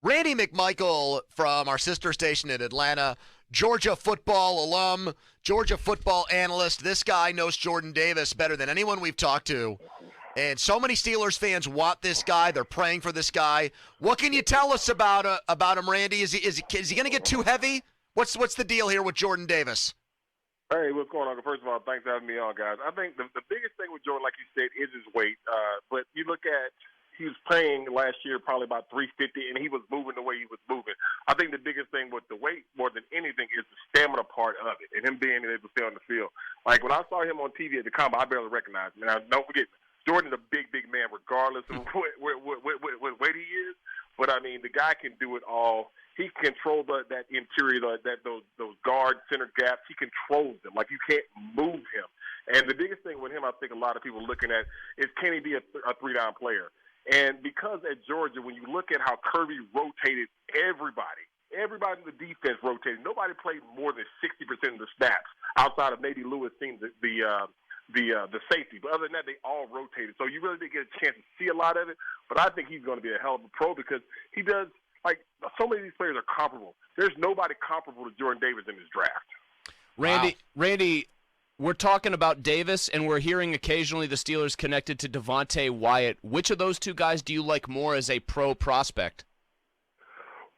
Randy McMichael from our sister station in Atlanta, Georgia football alum, Georgia football analyst. This guy knows Jordan Davis better than anyone we've talked to. And so many Steelers fans want this guy. They're praying for this guy. What can you tell us about him, Randy? Is he going to get too heavy? What's the deal here with Jordan Davis? Hey, what's going on? First of all, thanks for having me on, guys. I think the biggest thing with Jordan, like you said, is his weight. But you look at he was playing last year probably about 350, and he was moving the way he was moving. I think the biggest thing with the weight more than anything is the stamina part of it and him being able to stay on the field. Like when I saw him on TV at the Combine, I barely recognized him. Now, don't forget, Jordan's a big man regardless of what weight he is. But, I mean, the guy can do it all. He controls that interior, those guard center gaps. He controls them. Like, you can't move him. And the biggest thing with him, I think a lot of people are looking at, is can he be a three-down player? And because at Georgia, when you look at how Kirby rotated everybody in the defense rotated. Nobody played more than 60% of the snaps outside of maybe Lewis seeing the safety. But other than that, they all rotated. So you really didn't get a chance to see a lot of it. But I think he's going to be a hell of a pro because he does, like, so many of these players are comparable. There's nobody comparable to Jordan Davis in this draft. Randy, we're talking about Davis, and we're hearing occasionally the Steelers connected to Devontae Wyatt. Which of those two guys do you like more as a pro prospect?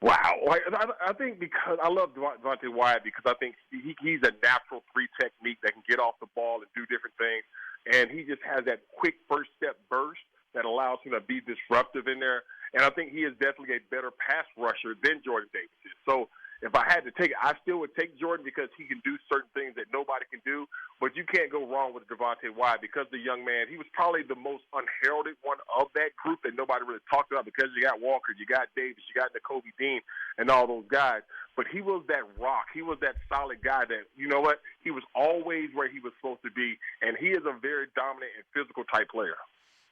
Wow. I think because I love Devontae Wyatt because I think he's a natural three technique that can get off the ball and do different things. And he just has that quick first-step burst that allows him to be disruptive in there. And I think he is definitely a better pass rusher than Jordan Davis is. So if I had to take it, I still would take Jordan because he can do certain things that nobody can do. But you can't go wrong with Devontae Wyatt because the young man, he was probably the most unheralded one of that group that nobody really talked about because you got Walker, you got Davis, you got Nakobe Dean, and all those guys. But he was that rock. He was that solid guy that, you know what, he was always where he was supposed to be, and he is a very dominant and physical type player.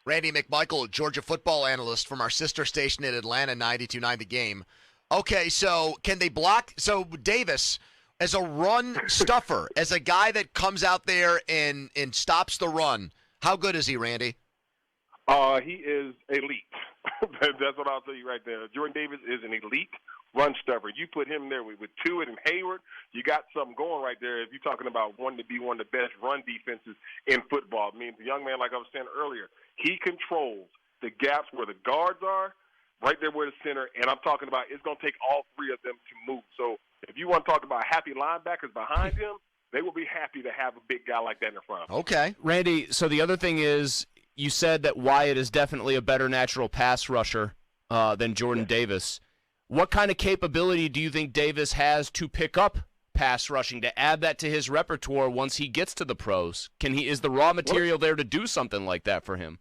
Randy McMichael, Georgia football analyst from our sister station in Atlanta, 92.9 The Game. Okay, so can they block? So Davis, as a run stuffer, as a guy that comes out there and stops the run, how good is he, Randy? He is elite. That's what I'll tell you right there. Jordan Davis is an elite run stuffer. You put him there with Tuitt and Hayward, you got something going right there. If you're talking about wanting to be one of the best run defenses in football, I mean, the young man, like I was saying earlier, he controls the gaps where the guards are, right there where the center, and I'm talking about it's going to take all three of them to move. So if you want to talk about happy linebackers behind him, they will be happy to have a big guy like that in front of them. Okay. Randy, so the other thing is you said that Wyatt is definitely a better natural pass rusher than Jordan Davis. What kind of capability do you think Davis has to pick up pass rushing, to add that to his repertoire once he gets to the pros? Is the raw material there to do something like that for him?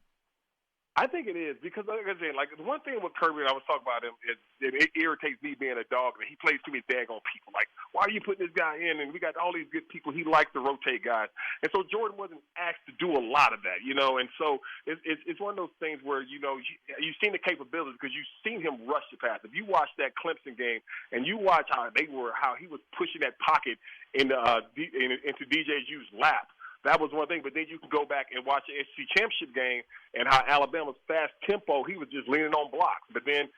I think it is because, like I said, like the one thing with Kirby, and I was talking about him, is it irritates me being a dog that he plays too many daggone people. Like, why are you putting this guy in? And we got all these good people. He likes to rotate guys, and so Jordan wasn't asked to do a lot of that, you know. And so it's one of those things where you've seen the capabilities because you've seen him rush the pass. If you watch that Clemson game and you watch how he was pushing that pocket into DJ's lap. That was one thing, but then you can go back and watch the SEC championship game and how Alabama's fast tempo, he was just leaning on blocks. But then,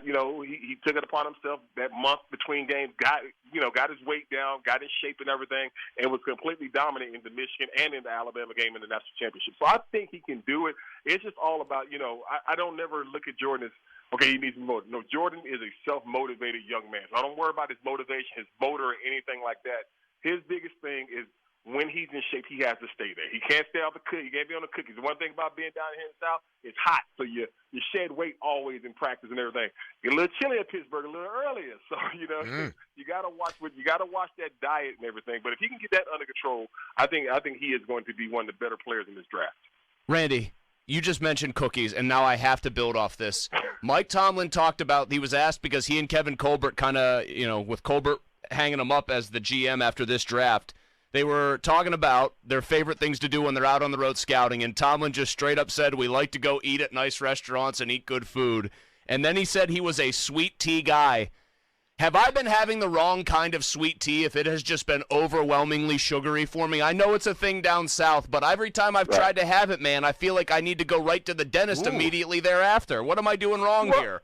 he took it upon himself that month between games, got his weight down, got his shape and everything, and was completely dominant in the Michigan and in the Alabama game in the national championship. So I think he can do it. It's just all about, I don't never look at Jordan as, okay, he needs to motivate. No, Jordan is a self-motivated young man. So I don't worry about his motivation, his motor, or anything like that. His biggest thing is, when he's in shape, he has to stay there. He can't stay off the cookie. He can't be on the cookies. The one thing about being down here in the South, it's hot, so you shed weight always in practice and everything. Get a little chilly at Pittsburgh a little earlier, so you gotta watch that diet and everything. But if he can get that under control, I think he is going to be one of the better players in this draft. Randy, you just mentioned cookies, and now I have to build off this. Mike Tomlin talked about, he was asked because he and Kevin Colbert kind of, with Colbert hanging him up as the GM after this draft, they were talking about their favorite things to do when they're out on the road scouting, and Tomlin just straight up said, we like to go eat at nice restaurants and eat good food. And then he said he was a sweet tea guy. Have I been having the wrong kind of sweet tea if it has just been overwhelmingly sugary for me? I know it's a thing down south, but every time I've tried to have it, man, I feel like I need to go right to the dentist immediately thereafter. What am I doing wrong here?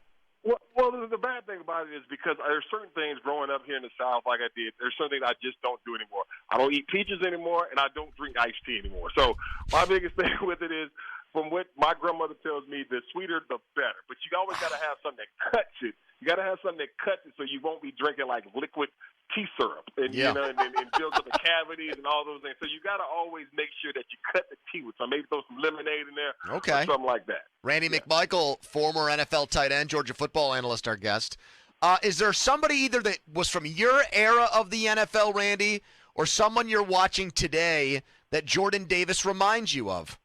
Well, the bad thing about it is because there's certain things growing up here in the South, like I did, there's something I just don't do anymore. I don't eat peaches anymore, and I don't drink iced tea anymore. So my biggest thing with it is, from what my grandmother tells me, the sweeter the better. But you always got to have something that cuts it. You got to have something that cuts it so you won't be drinking like liquid tea syrup and Yeah. and builds up the cavities and all those things. So you got to always make sure that you cut the tea with some, maybe throw some lemonade in there, Okay. or something like that. Randy McMichael, former NFL tight end, Georgia football analyst, our guest. Is there somebody either that was from your era of the NFL, Randy, or someone you're watching today that Jordan Davis reminds you of?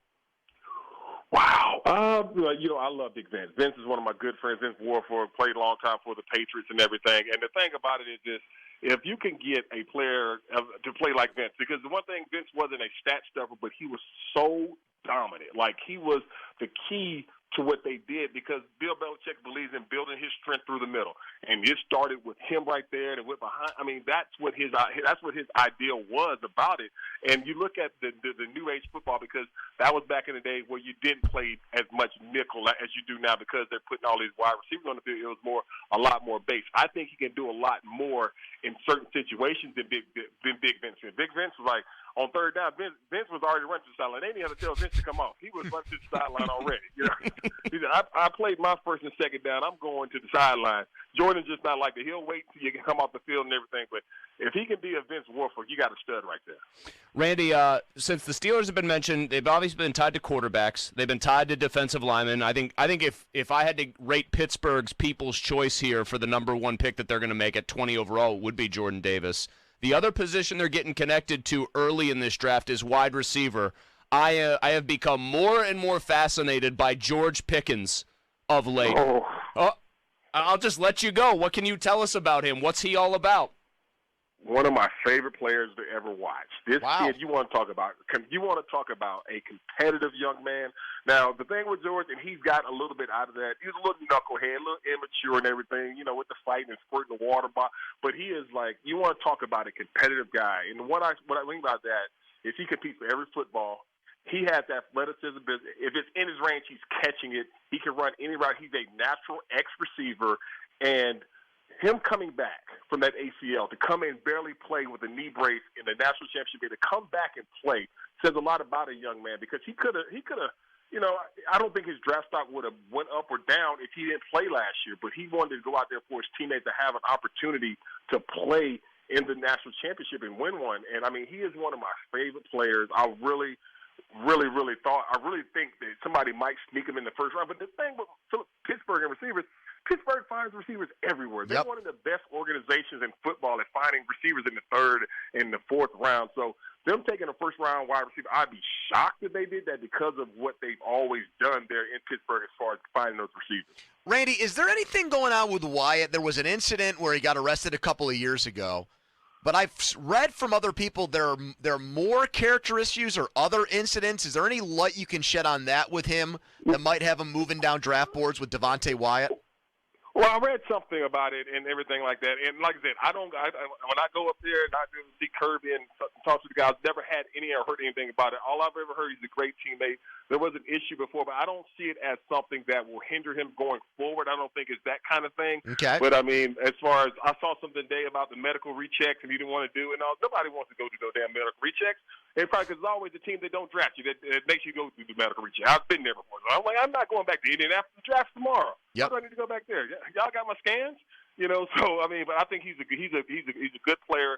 Wow. I love Big Vince. Vince is one of my good friends. Vince Warford played a long time for the Patriots and everything. And the thing about it is this. If you can get a player to play like Vince, because the one thing, Vince wasn't a stat stuffer, but he was so dominant. Like, he was the key to what they did, because Bill Belichick believes in building his strength through the middle, and it started with him right there and went behind. I mean, that's what his ideal was about it. And you look at the new age football, because that was back in the day where you didn't play as much nickel as you do now, because they're putting all these wide receivers on the field. It was a lot more base. I think he can do a lot more in certain situations than Big Vince. Big Vince was like, on third down, Vince was already running to the sideline. They didn't have to tell Vince to come off. He was running to the sideline already. You know? He said, I played my first and second down. I'm going to the sideline. Jordan's just not like that. He'll wait until you can come off the field and everything. But if he can be a Vince Warford, you got a stud right there. Randy, since the Steelers have been mentioned, they've obviously been tied to quarterbacks. They've been tied to defensive linemen. I think if I had to rate Pittsburgh's people's choice here for the number one pick that they're going to make at 20 overall, it would be Jordan Davis. The other position they're getting connected to early in this draft is wide receiver. I have become more and more fascinated by George Pickens of late. I'll just let you go. What can you tell us about him? What's he all about? One of my favorite players to ever watch. This Wow. kid, you want to talk about a competitive young man. Now, the thing with George, and he's got a little bit out of that. He's a little knucklehead, a little immature and everything, with the fighting and squirting the water bottle. But he is like, you want to talk about a competitive guy. And what I think about that is he competes for every football. He has athleticism. If it's in his range, he's catching it. He can run any route. He's a natural X receiver. And him coming back from that ACL to come in, barely play with a knee brace in the national championship, to come back and play says a lot about a young man, because he could have, I don't think his draft stock would have went up or down if he didn't play last year, but he wanted to go out there for his teammates to have an opportunity to play in the national championship and win one. And I mean, he is one of my favorite players. I really think that somebody might sneak him in the first round. But the thing with Pittsburgh and receivers, Pittsburgh finds receivers everywhere. They're one of the best organizations in football at finding receivers in the third and the fourth round. So them taking a first-round wide receiver, I'd be shocked if they did that, because of what they've always done there in Pittsburgh as far as finding those receivers. Randy, is there anything going on with Wyatt? There was an incident where he got arrested a couple of years ago. But I've read from other people there are more character issues or other incidents. Is there any light you can shed on that with him that might have him moving down draft boards with Devontae Wyatt? Well, I read something about it and everything like that. And like I said, when I go up there and I see Kirby and talk to the guys, never had any or heard anything about it. All I've ever heard, he's a great teammate. There was an issue before, but I don't see it as something that will hinder him going forward. I don't think it's that kind of thing. Okay. But, I mean, as far as I saw something today about the medical rechecks and he didn't want to do it, and all, nobody wants to go do no damn medical rechecks. And probably because it's always the team that don't draft you that makes you go through the medical recheck. I've been there before. So I'm like, I'm not going back to Indianapolis. The draft's tomorrow. Yep. I need to go back there. Y'all got my scans, So I mean, but I think he's a good player,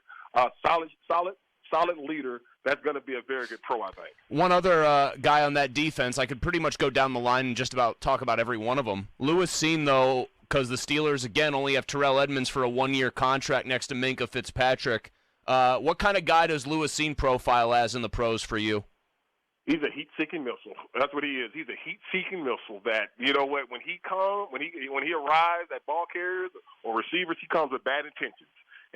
solid leader. That's going to be a very good pro, I think. One other guy on that defense, I could pretty much go down the line and just about talk about every one of them. Lewis Cine, though, because the Steelers again only have Terrell Edmonds for a 1-year contract next to Minkah Fitzpatrick. What kind of guy does Lewis Cine profile as in the pros for you? He's a heat-seeking missile. That's what he is. He's a heat-seeking missile that, you know what, when he arrives at ball carriers or receivers, he comes with bad intentions.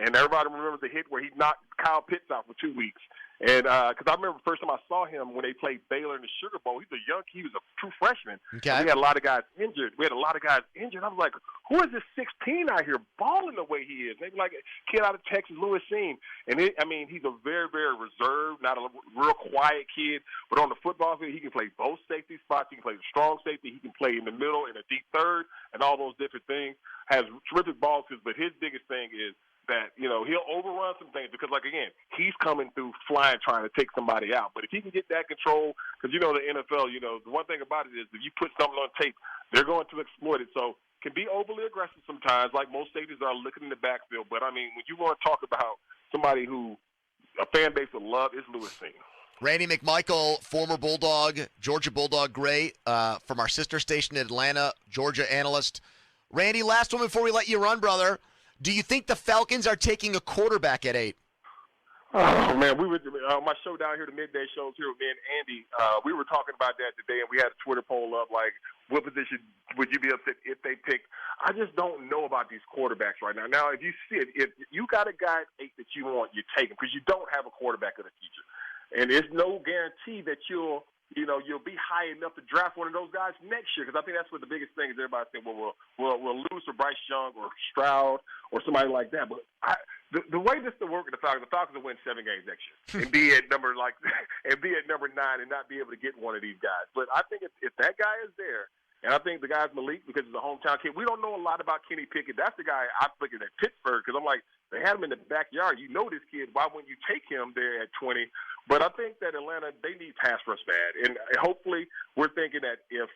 And everybody remembers the hit where he knocked Kyle Pitts out for 2 weeks. And because I remember the first time I saw him when they played Baylor in the Sugar Bowl, he was a true freshman. Okay. We had a lot of guys injured. I was like, who is this 16 out here balling the way he is? Maybe like a kid out of Texas, Louis Seam. And he's a very, very reserved, not a real quiet kid. But on the football field, he can play both safety spots. He can play the strong safety. He can play in the middle, in a deep third, and all those different things. Has terrific ball skills. But his biggest thing is that, he'll overrun some things because, again, he's coming through flying trying to take somebody out. But if he can get that control, because, the NFL, the one thing about it is if you put something on tape, they're going to exploit it. So can be overly aggressive sometimes, like most safeties are looking in the backfield. But, when you want to talk about somebody who a fan base will love, it's Louis Seam. Randy McMichael, former Bulldog, Georgia Bulldog great, from our sister station in Atlanta, Georgia analyst. Randy, last one before we let you run, brother. Do you think the Falcons are taking a quarterback at 8? Oh, man, we were my show down here, the midday shows here with me and Andy. We were talking about that today, and we had a Twitter poll up, like, what position would you be upset if they picked? I just don't know about these quarterbacks right now. Now, if you see it, if you got a guy at 8 that you want, you take him because you don't have a quarterback of the future. And there's no guarantee that you'll be high enough to draft one of those guys next year, because I think that's what the biggest thing is. Everybody saying, well, we'll lose to Bryce Young or Stroud or somebody like that. But the way this will work with the Falcons will win 7 games next year and be at number 9 and not be able to get one of these guys. But I think if that guy is there, and I think the guy's Malik because he's a hometown kid. We don't know a lot about Kenny Pickett. That's the guy I'm looking at Pittsburgh because I'm like, they had him in the backyard. You know this kid. Why wouldn't you take him there at 20? But I think that Atlanta, they need pass rush bad. And hopefully we're thinking that if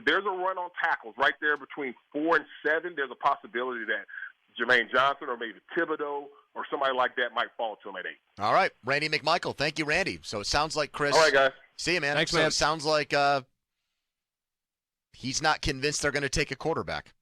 there's a run on tackles right there between 4 and 7, there's a possibility that Jermaine Johnson or maybe Thibodeau or somebody like that might fall to him at 8. All right, Randy McMichael. Thank you, Randy. So it sounds like Chris. All right, guys. See you, man. Thanks, so man. It sounds like he's not convinced they're going to take a quarterback.